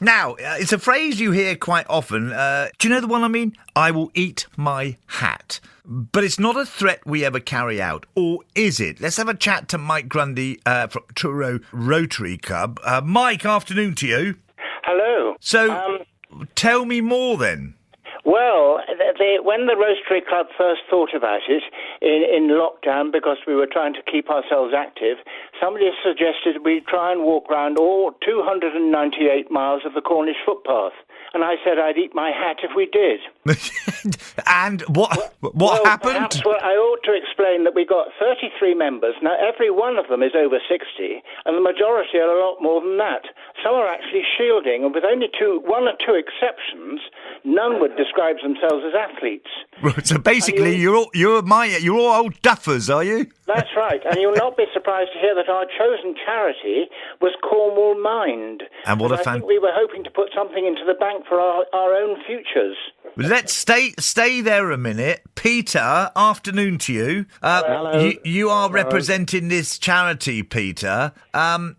Now, it's a phrase you hear quite often. Do you know the one I mean? I will eat my hat. But it's not a threat we ever carry out, or is it? Let's have a chat to Mike Grundy from Truro Rotary Club. Mike, afternoon to you. Hello. So, tell me more then. Well, when the Rotary Club first thought about it in lockdown, because we were trying to keep ourselves active, somebody suggested we try and walk round all 298 miles of the Cornish footpath. And I said I'd eat my hat if we did. And what happened? Perhaps I ought to explain that we got 33 members. Now, every one of them is over 60, and the majority are a lot more than that. Some are actually shielding, and with only one or two exceptions, none would describe themselves as athletes. So basically, you're all old duffers, are you? That's right, and you'll not be surprised to hear that our chosen charity was Cornwall Mind. And what I think we were hoping to put something into the bank for our own futures. Let's stay there a minute. Peter, afternoon to you. Hello. You are representing this charity, Peter.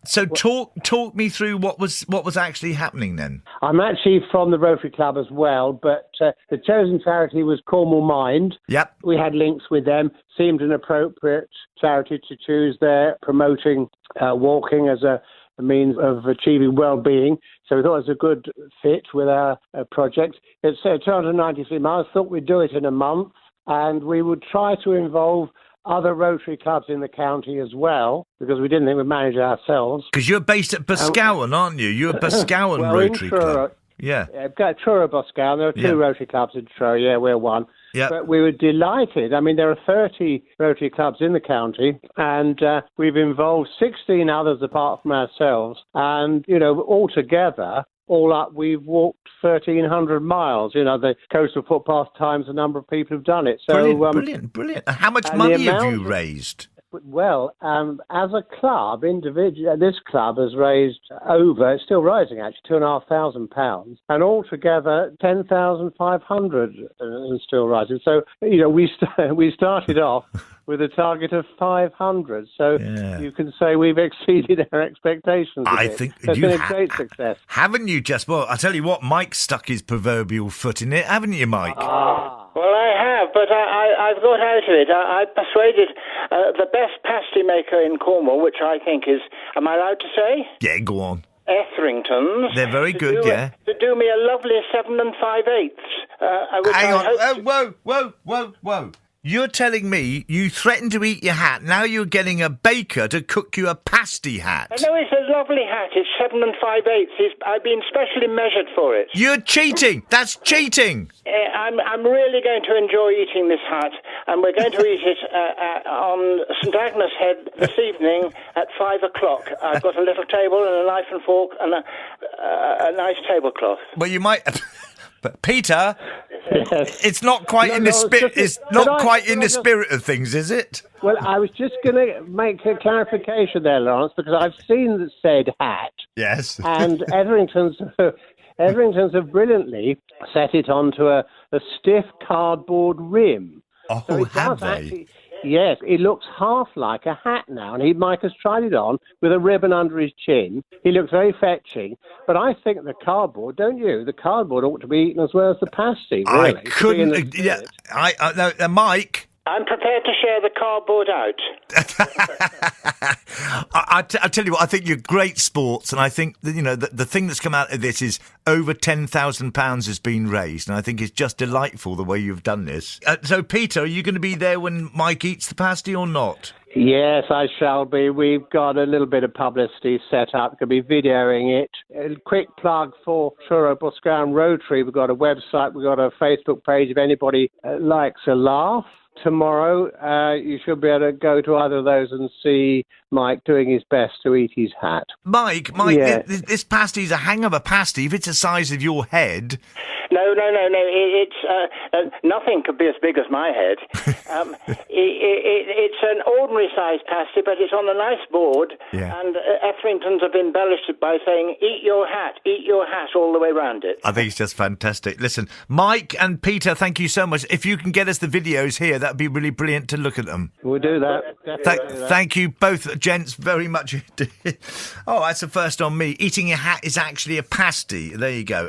So talk me through what was actually happening then. I'm actually from the Rotary Club as well, but the chosen charity was Cornwall Mind. Yep. We had links with them. Seemed an appropriate charity to choose. They're promoting walking as a means of achieving well-being. So we thought it was a good fit with our project. It's 293 miles. Thought we'd do it in a month, and we would try to involve other Rotary clubs in the county as well, because we didn't think we'd manage it ourselves. Because you're based at Boscawen, aren't you? You're a Boscawen Rotary Club. Yeah. Truro Boscawen. There are two Rotary clubs in Truro. Yeah, we're one. Yeah. But we were delighted. I mean, there are 30 Rotary clubs in the county, and we've involved 16 others apart from ourselves. And, altogether, all up, we've walked 1,300 miles. The coastal footpath times the number of people who've done it. So brilliant. How much money have you raised? Well, as a club, this club has raised it's still rising actually, £2,500, and altogether 10,500 and still rising. So, we started off with a target of 500. So you can say we've exceeded our expectations. I think it's been a great success. Haven't you just? Well, I tell you what, Mike stuck his proverbial foot in it, haven't you, Mike? Well, I have, but I've got out of it. I persuaded the best pasty maker in Cornwall, which I think is, am I allowed to say? Yeah, go on. Etherington's. They're very good, yeah. To do me a lovely 7 5/8. Hang on. Whoa. You're telling me you threatened to eat your hat, now you're getting a baker to cook you a pasty hat? No, it's a lovely hat. It's 7 5/8. I've been specially measured for it. You're cheating. That's cheating. I'm really going to enjoy eating this hat, and we're going to eat it on St Agnes Head this evening at 5 o'clock. I've got a little table and a knife and fork and a nice tablecloth. Well, you might... But Peter, it's not quite in the spirit. It's not quite in the spirit of things, is it? Well, I was just going to make a clarification there, Lawrence, because I've seen the said hat. Yes. And Etherington's have brilliantly set it onto a stiff cardboard rim. Oh, so have they? Yes, it looks half like a hat now, and Mike has tried it on with a ribbon under his chin. He looks very fetching, but I think the cardboard, don't you? The cardboard ought to be eaten as well as the pasty, really. I couldn't... No, Mike... I'm prepared to share the cardboard out. I tell you what, I think you're great sports, and I think that, the thing that's come out of this is over £10,000 has been raised, and I think it's just delightful the way you've done this. So, Peter, are you going to be there when Mike eats the pasty or not? Yes, I shall be. We've got a little bit of publicity set up. We'll be videoing it. A quick plug for Truro Boscawen Rotary. We've got a website. We've got a Facebook page if anybody likes a laugh. Tomorrow, you should be able to go to either of those and see Mike doing his best to eat his hat. Mike, yeah. this pasty's a hang of a pasty. If it's the size of your head... No. It's nothing could be as big as my head. It's an ordinary-sized pasty, but it's on a nice board. Yeah. And Etheringtons have embellished it by saying, eat your hat all the way round it. I think it's just fantastic. Listen, Mike and Peter, thank you so much. If you can get us the videos here, that'd be really brilliant to look at them. We'll do that. Thank you both, gents, very much indeed. Oh, that's a first on me. Eating a hat is actually a pasty. There you go.